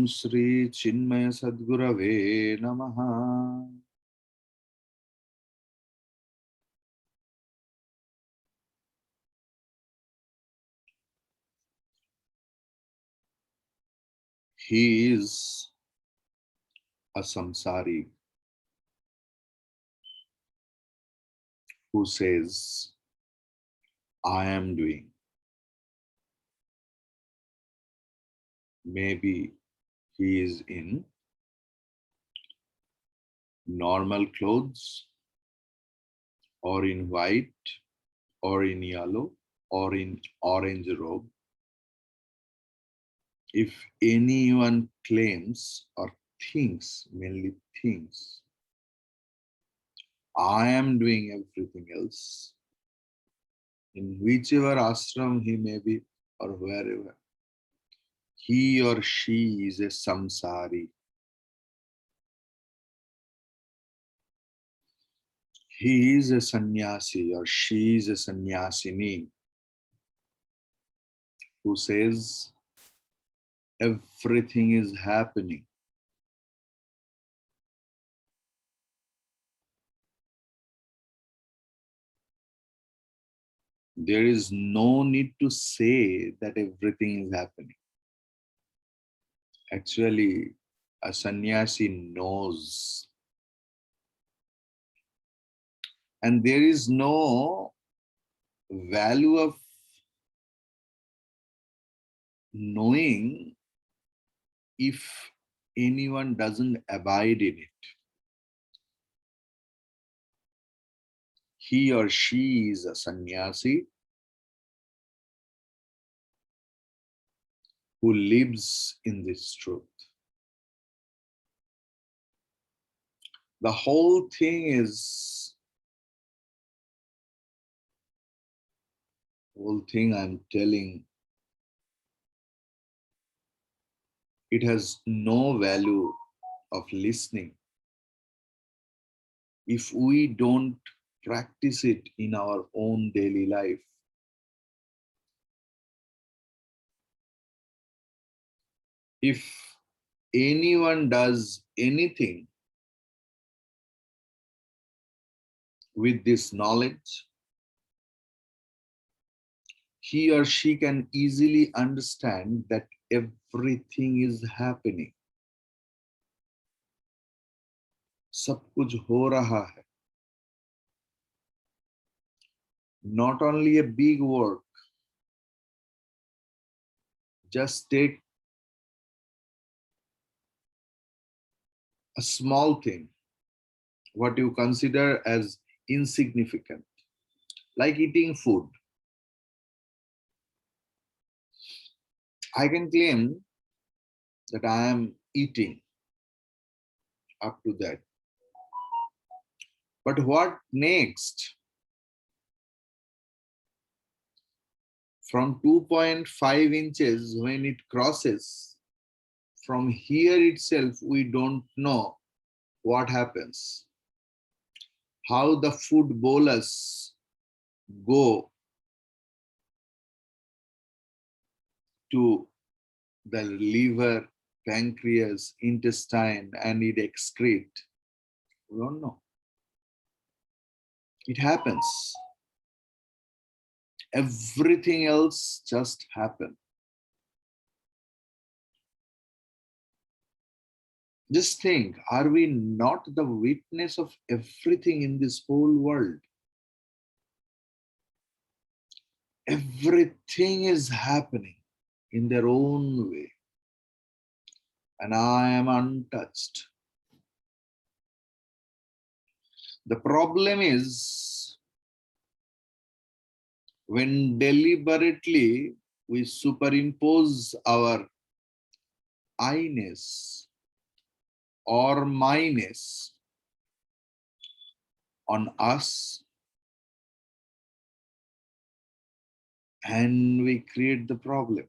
Shri Chinmaya Sadgurave Namaha. He is a samsari who says, I am doing. Maybe he is in normal clothes, or in white, or in yellow, or in orange robe. If anyone claims or thinks, mainly thinks, I am doing everything else, in whichever ashram he may be or wherever, he or she is a samsari. He is a sannyasi or she is a sannyasini who says everything is happening. There is no need to say that everything is happening. Actually, a sannyasi knows. And there is no value of knowing if anyone doesn't abide in it. He or she is a sannyasi who lives in this truth. The whole thing I'm telling, it has no value of listening if we don't practice it in our own daily life. If anyone does anything with this knowledge, he or she can easily understand that everything is happening. सब कुछ हो रहा है. Not only a big work. Just take a small thing, what you consider as insignificant, like eating food. I can claim that I am eating up to that. But what next? From 2.5 inches, when it crosses, from here itself, we don't know what happens. How the food bolus go to the liver, pancreas, intestine, and it excrete. We don't know. It happens. Everything else just happens. Just think, are we not the witness of everything in this whole world? Everything is happening in their own way. And I am untouched. The problem is when deliberately we superimpose our I-ness or my-ness on us, and we create the problem.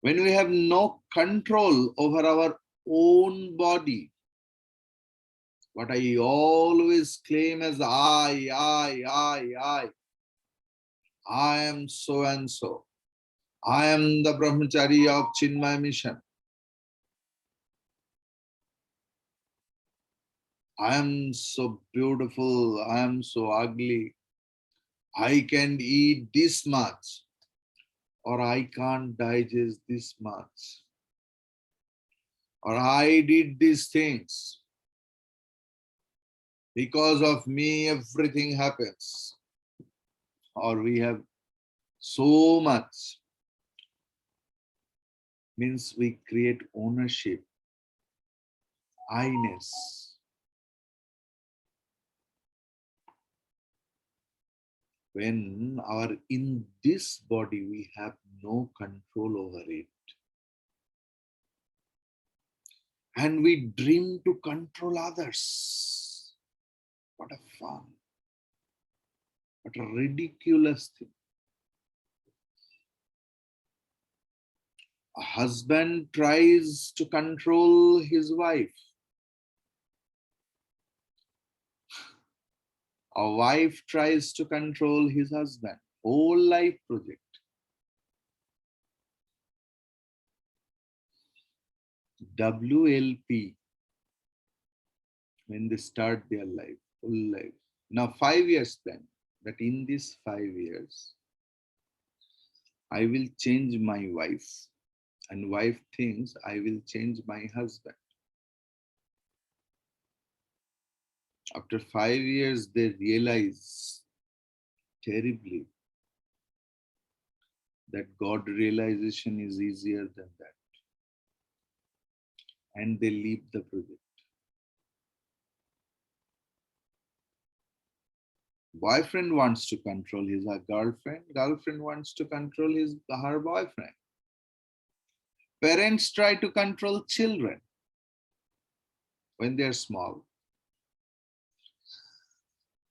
When we have no control over our own body, what I always claim as I am so and so. I am the brahmachari of Chinmay mission. I am so beautiful. I am so ugly. I can eat this much, or I can't digest this much, or I did these things. Because of me, everything happens. Or we have so much. Means we create ownership, I-ness. When in this body we have no control over it. And we dream to control others. What a fun. What a ridiculous thing. A husband tries to control his wife. A wife tries to control his husband. Whole life project. WLP. When they start their life, whole life. Now 5 years plan. That in these 5 years, I will change my wife. And wife thinks I will change my husband. After 5 years, they realize terribly that God realization is easier than that. And they leave the project. Boyfriend wants to control his girlfriend. Girlfriend wants to control her boyfriend. Parents try to control children when they're small.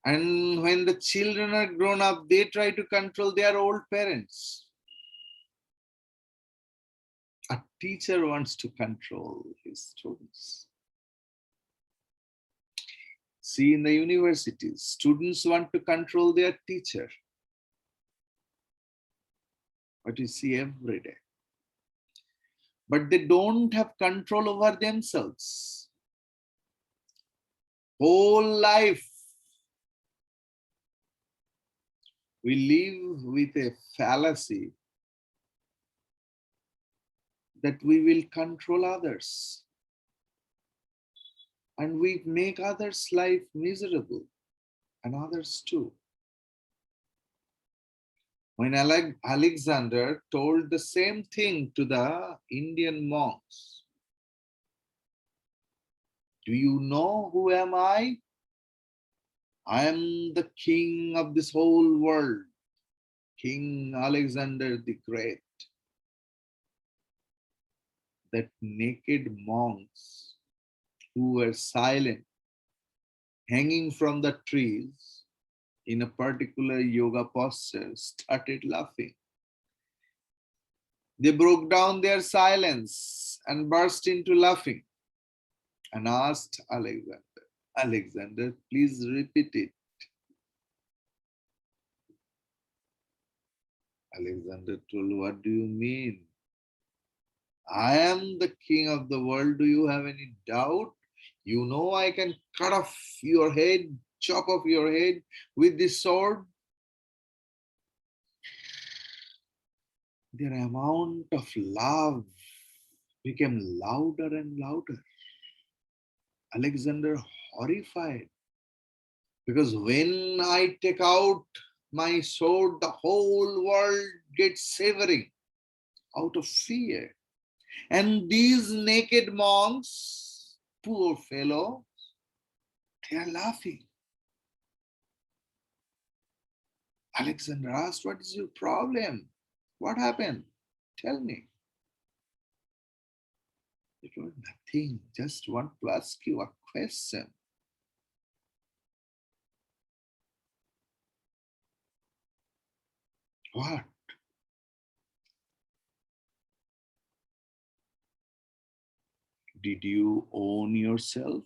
And when the children are grown up, they try to control their old parents. A teacher wants to control his students. See, in the universities, students want to control their teacher. What you see every day. But they don't have control over themselves. Whole life, we live with a fallacy that we will control others. And we make others' life miserable, and others too. When Alexander told the same thing to the Indian monks, do you know who am I? I am the king of this whole world, King Alexander the Great. That naked monks who were silent, hanging from the trees in a particular yoga posture, started laughing. They broke down their silence and burst into laughing and asked Alexander, Alexander, please repeat it. Alexander told, what do you mean? I am the king of the world. Do you have any doubt? You know I can cut off your head, chop off your head with this sword. Their amount of love became louder and louder. Alexander horrified. Because when I take out my sword, the whole world gets shivering out of fear. And these naked monks, poor fellow, they are laughing. Alexander asked, what is your problem? What happened? Tell me. It was nothing, just want to ask you a question. What? Did you own yourself?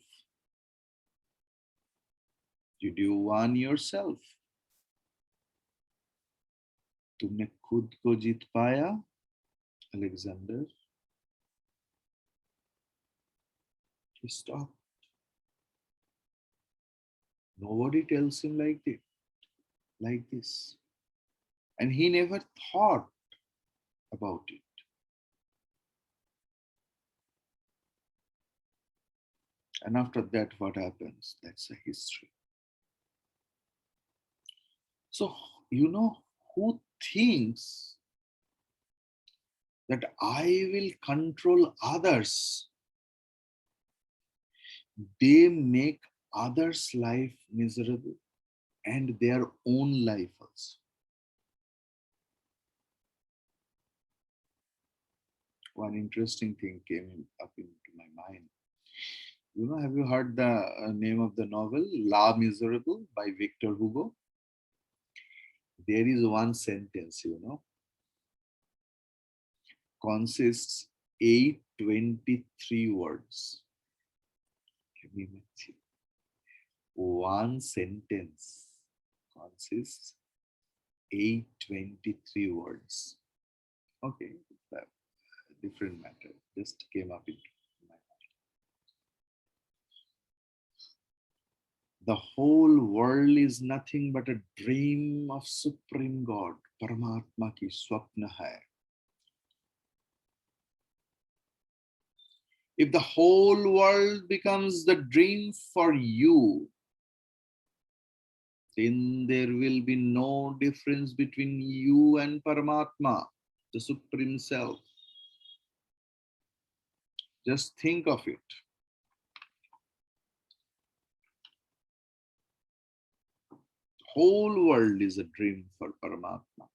Did you own yourself? तुमने खुद को जीत पाया? Alexander, he stopped. Nobody tells him like this. And he never thought about it. And after that, what happens? That's a history. So, who thinks that I will control others, they make others' life miserable and their own life also. One interesting thing came up into my mind. Have you heard the name of the novel La Miserable by Victor Hugo? There is one sentence, consists 823 words. Can you imagine? One sentence consists 823 words. Okay, different matter. Just came up into my mind. The whole world is nothing but a dream of Supreme God. Paramatma ki swapna hai. If the whole world becomes the dream for you, then there will be no difference between you and Paramatma, the Supreme Self. Just think of it. The whole world is a dream for Paramatma.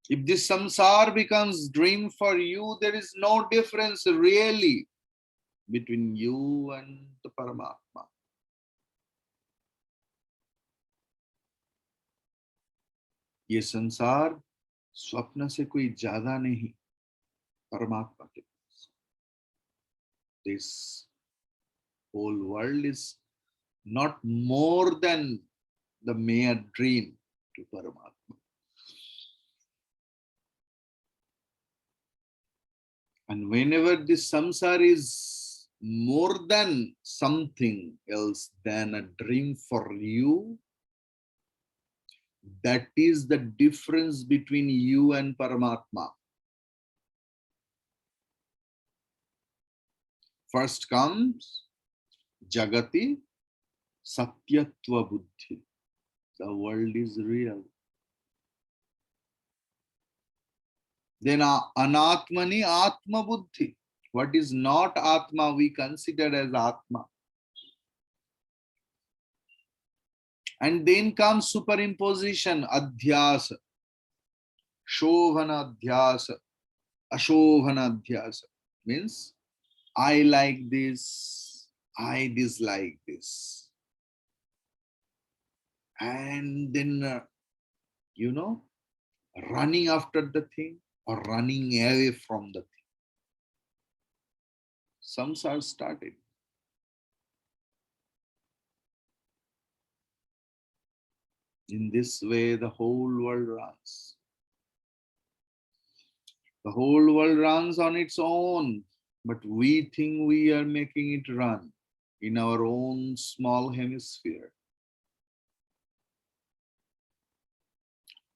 If this samsara becomes dream for you, there is no difference really between you and the Paramatma. ये संसार स्वप्न से कोई ज्यादा नहीं परमात्मा के पास. This whole world is not more than the mere dream to Paramatma. And whenever this samsara is more than something else than a dream for you, that is the difference between you and Paramatma. First comes Jagati Satyatva Buddhi. The world is real. Then Anatmani Atma Buddhi. What is not Atma, we consider as Atma. And then comes superimposition, Adhyasa, Shovana Adhyasa, Ashovana Adhyasa. Means, I like this, I dislike this. And then, running after the thing or running away from the thing. Samsara started. In this way, the whole world runs. The whole world runs on its own, but we think we are making it run in our own small hemisphere.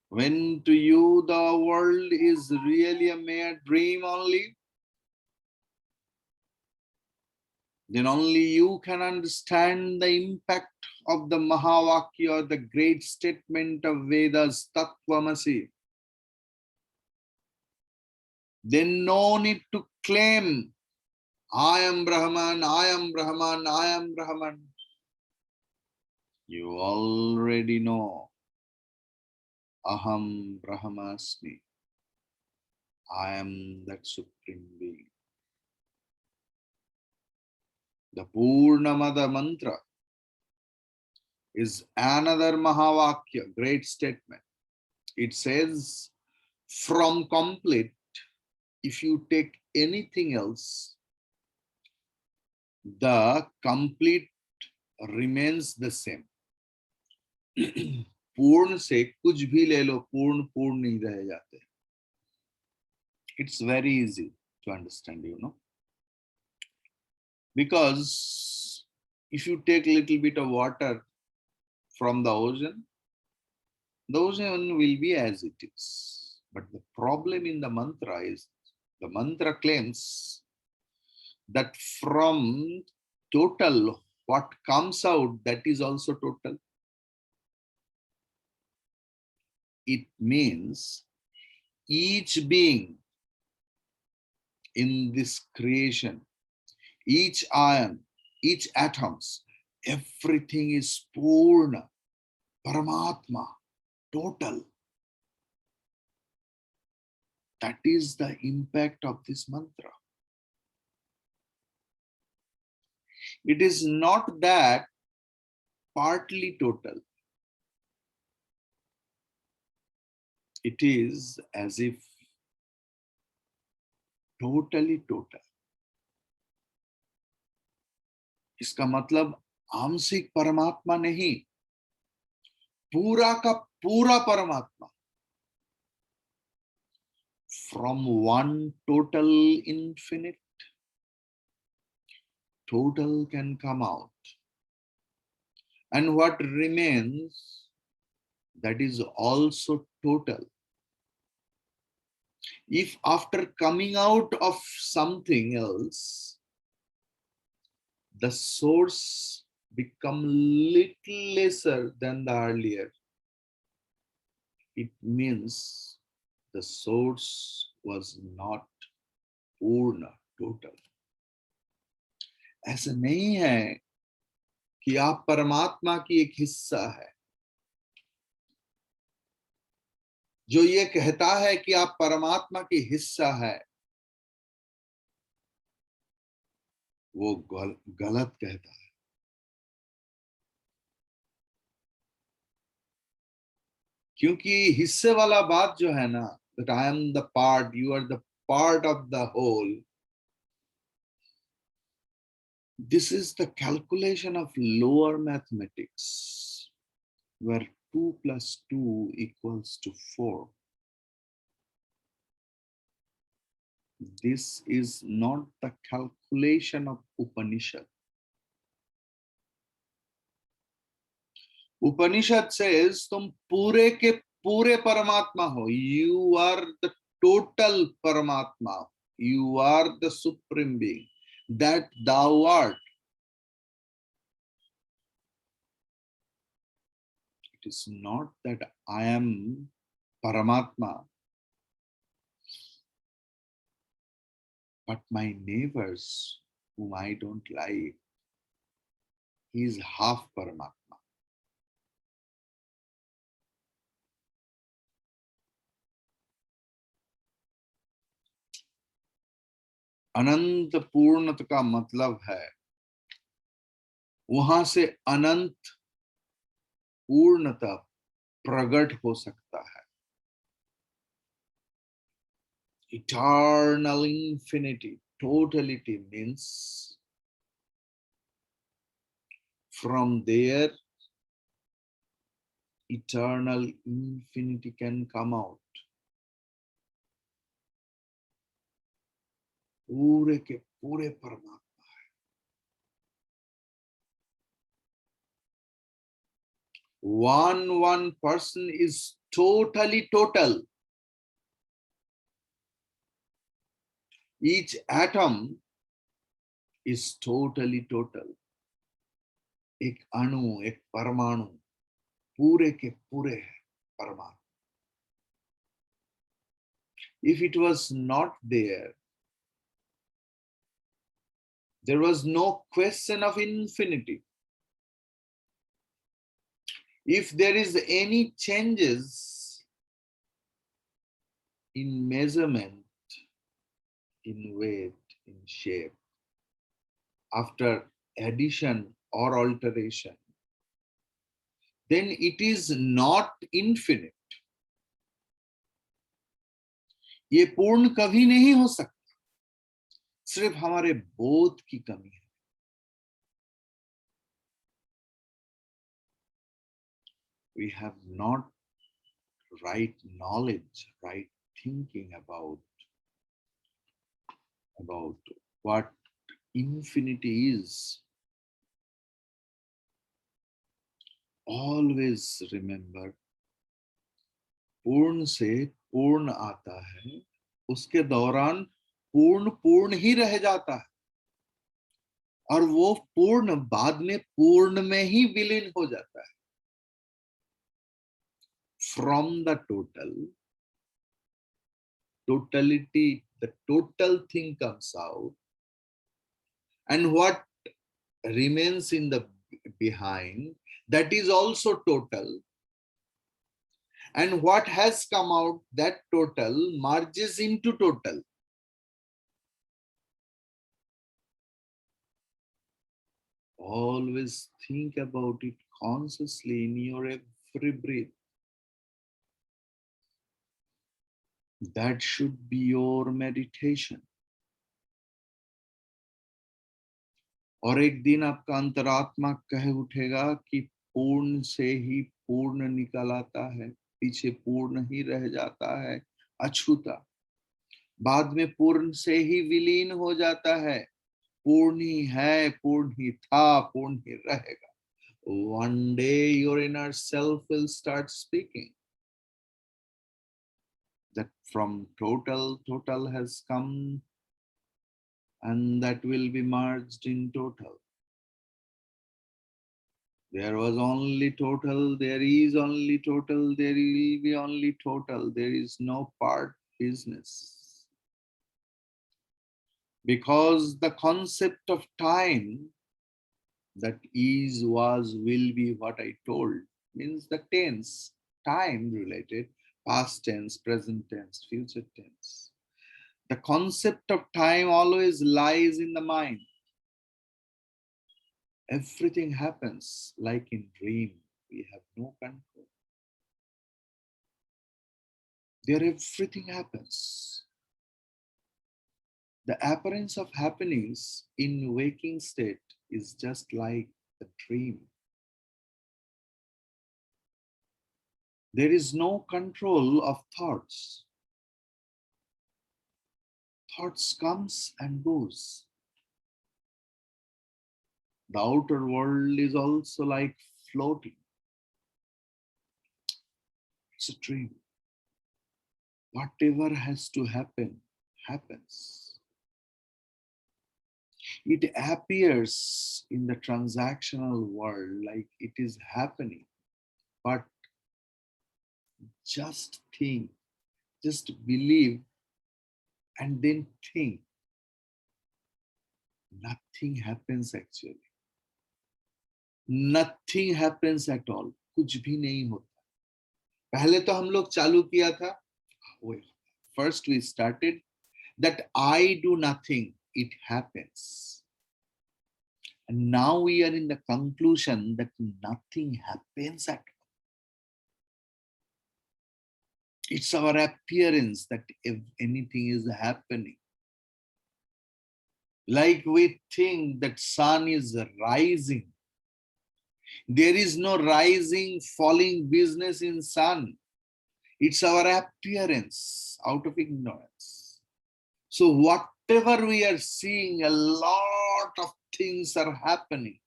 When to you the world is really a mere dream only, then only you can understand the impact of the Mahavakya or the great statement of Vedas, Tattvamasi. Then no need to claim, I am Brahman, I am Brahman, I am Brahman. You already know, Aham Brahmasmi. I am that Supreme Being. The Purnamada mantra is another Mahavakya, great statement. It says, from complete, if you take anything else, the complete remains the same. पूर्ण से कुछ भी ले लो, पूर्ण पूर्ण नहीं रह जाते. It's very easy to understand, because if you take a little bit of water from the ocean will be as it is. But the problem in the mantra is the mantra claims that from total, what comes out, that is also total. It means each being in this creation, each ion, each atoms, everything is Purna, Paramatma, total. That is the impact of this mantra. It is not that partly total. It is as if totally total. इसका मतलब आंशिक परमात्मा नहीं, पूरा का पूरा परमात्मा. From one total infinite, total can come out. And what remains, that is also total. If after coming out of something else, the source become little lesser than the earlier, it means the source was not Purna, total. ऐसा नहीं है कि आप परमात्मा की एक हिस्सा है. जो ये कहता है कि आप परमात्मा की हिस्सा है, वो गलत कहता है. क्योंकि हिस्से वाला बात जो है ना, that I am the part, you are the part of the whole, this is the calculation of lower mathematics, where 2 plus 2 equals to 4. This is not the calculation of Upanishad. Upanishad says, तुम पूरे के पूरे परमात्मा हो. You are the total Paramatma. You are the supreme being. That thou art. It is not that I am Paramatma, but my neighbors whom I don't like, he is half Paramatma. अनंत पूर्णता का मतलब है वहां से अनंत पूर्णता प्रकट हो सकता है. Eternal infinity, totality means from there eternal infinity can come out. पूरे के पूरे परमात्मा है. One person is totally total. Each atom is totally total. एक अणु, एक परमाणु पूरे के पूरे है परमात्मा. If it was not there, there was no question of infinity. If there is any changes in measurement, in weight, in shape, after addition or alteration, then it is not infinite. ये पूर्ण कभी नहीं हो सकता. सिर्फ हमारे बोध की कमी है. We have not right knowledge, right thinking about about what infinity is, always remember पूर्ण से पूर्ण आता है, उसके दौरान पूर्ण पूर्ण ही रह जाता है और वो पूर्ण बाद में पूर्ण में ही विलीन हो जाता है. From the totality, the total thing comes out, and what remains in the behind, that is also total, and what has come out, that total merges into total. Always think about it consciously in your every breath. That should be your meditation. और एक दिन आपका अंतरात्मा कह उठेगा कि पूर्ण से ही पूर्ण निकल आता है, पीछे पूर्ण ही रह जाता है, अछूता. बाद में पूर्ण से ही विलीन हो जाता है, पूर्ण ही है, पूर्ण ही था, पूर्ण ही रहेगा. One day your inner self will start speaking that from total has come, and that will be merged in total. There was only total, there is only total, there will be only total. There is no part business. Because the concept of time, that is, was, will be, what I told, means the tense, time related, past tense, present tense, future tense. The concept of time always lies in the mind. Everything happens like in dream. We have no control. There everything happens. The appearance of happenings in waking state is just like a dream. There is no control of thoughts. Thoughts comes and goes. The outer world is also like floating. It's a dream. Whatever has to happen, happens. It appears in the transactional world like it is happening, but just think, just believe, and then think. Nothing happens actually. Nothing happens at all. कुछ भी नहीं होता. पहले तो हम लोग चालू किया था. First we started that I do nothing, it happens. And now we are in the conclusion that nothing happens at all. It's our appearance that if anything is happening. Like we think that sun is rising. There is no rising, falling business in sun. It's our appearance out of ignorance. So whatever we are seeing, a lot of things are happening.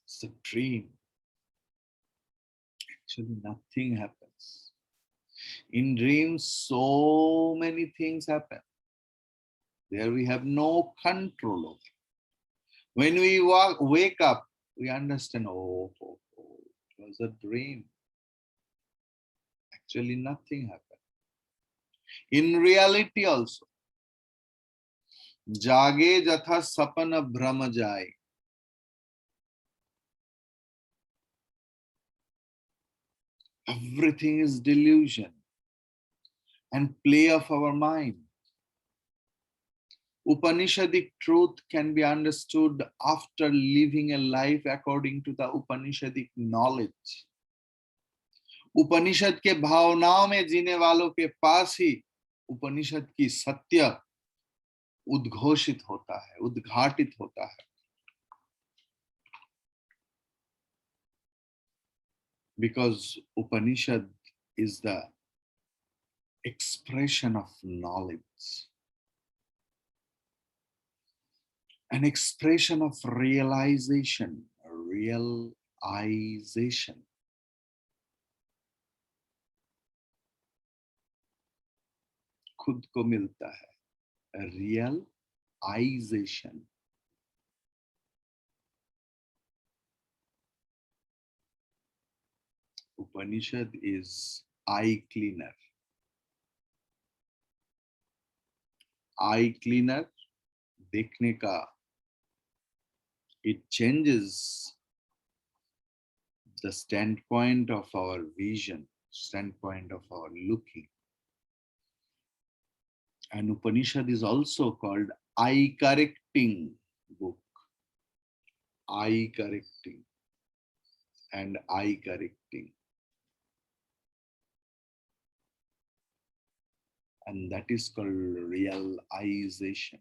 It's a dream. Actually, nothing happens. In dreams, so many things happen. There we have no control over. When we wake up, we understand, oh, it was a dream. Actually, nothing happened. In reality also, jage jatha sapana brahma jai. Everything is delusion and play of our mind. Upanishadic truth can be understood after living a life according to the Upanishadic knowledge. उपनिषद के भावनाओं में जीने वालों के पास ही उपनिषद की सत्य उद्घोषित होता है, उद्घाटित होता है. Because Upanishad is the expression of knowledge, an expression of realization, realization. खुद को मिलता है, realization. Upanishad is eye cleaner. Eye cleaner, देखने का, it changes the standpoint of our vision, standpoint of our looking. And Upanishad is also called eye correcting book. Eye correcting and eye correcting. And that is called realization.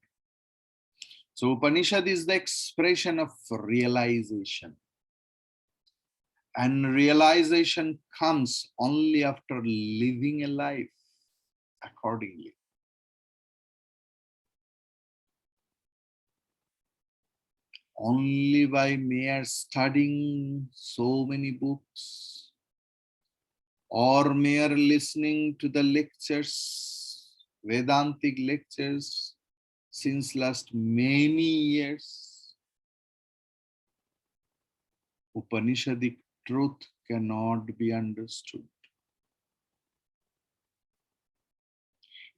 So Upanishad is the expression of realization. And realization comes only after living a life accordingly. Only by mere studying so many books or mere listening to the lectures, Vedantic lectures since last many years, Upanishadic truth cannot be understood.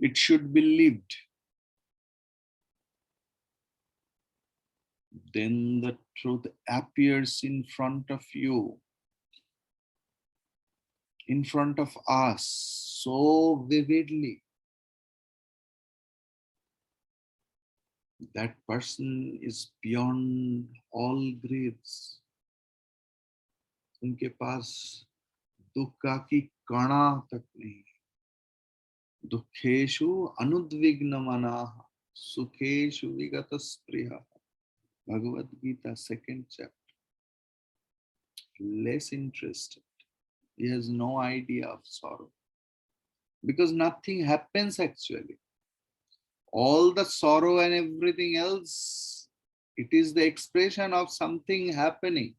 It should be lived. Then the truth appears in front of you, in front of us, so vividly. That person is beyond all griefs. उनके पास दुख की कणा तक नहीं. दुखेषु अनुद्विग्नमनाः सुखेषु विगतस्पृहः. Bhagavad Gita, 2nd chapter. Less interested. He has no idea of sorrow. Because nothing happens actually. All the sorrow and everything else, it is the expression of something happening.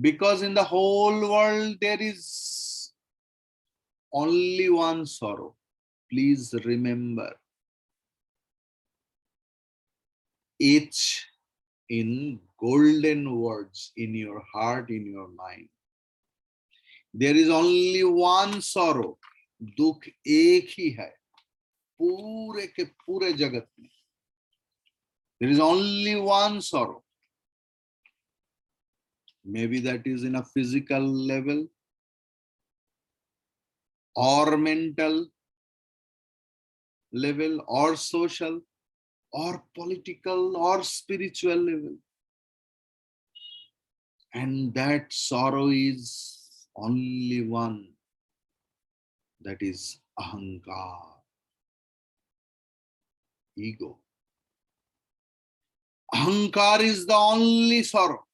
Because in the whole world there is only one sorrow. Please remember. Each in golden words in your heart, in your mind. There is only one sorrow. दुख एक ही है पूरे के पूरे जगत में. There is only one sorrow. Maybe that is in a physical level or mental level or social or political or spiritual level. And that sorrow is only one. That is ahankar, ego. Ahankar is the only sorrow.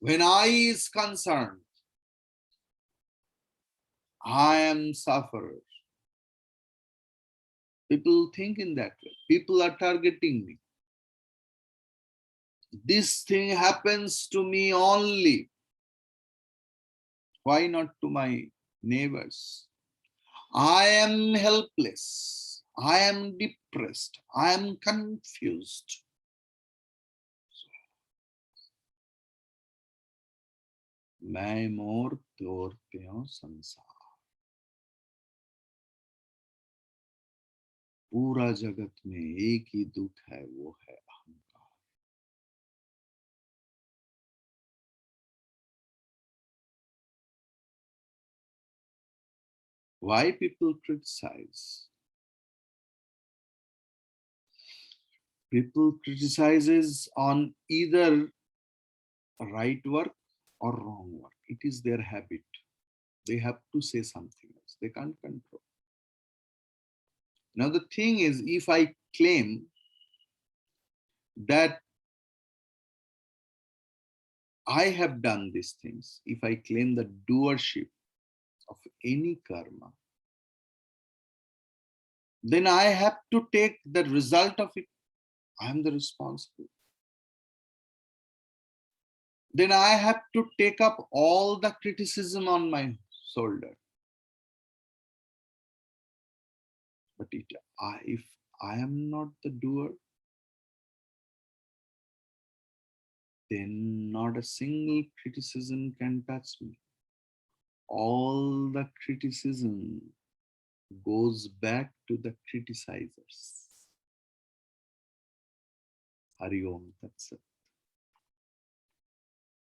When I is concerned, I am sufferer. People think in that way. People are targeting me. This thing happens to me only. Why not to my neighbors? I am helpless. I am depressed. I am confused. मैं मोर तोर त्यों संसार. पूरा जगत में एक ही दुख है, वो है अहंकार. Why people criticize? People criticizes on either right work or wrong work. It is their habit. They have to say something else. They can't control. Now the thing is, if I claim that I have done these things, if I claim the doership of any karma, then I have to take the result of it. I am the responsible. Then I have to take up all the criticism on my shoulder. But if I am not the doer, then not a single criticism can touch me. All the criticism goes back to the criticizers. Hari Om Tat Sat.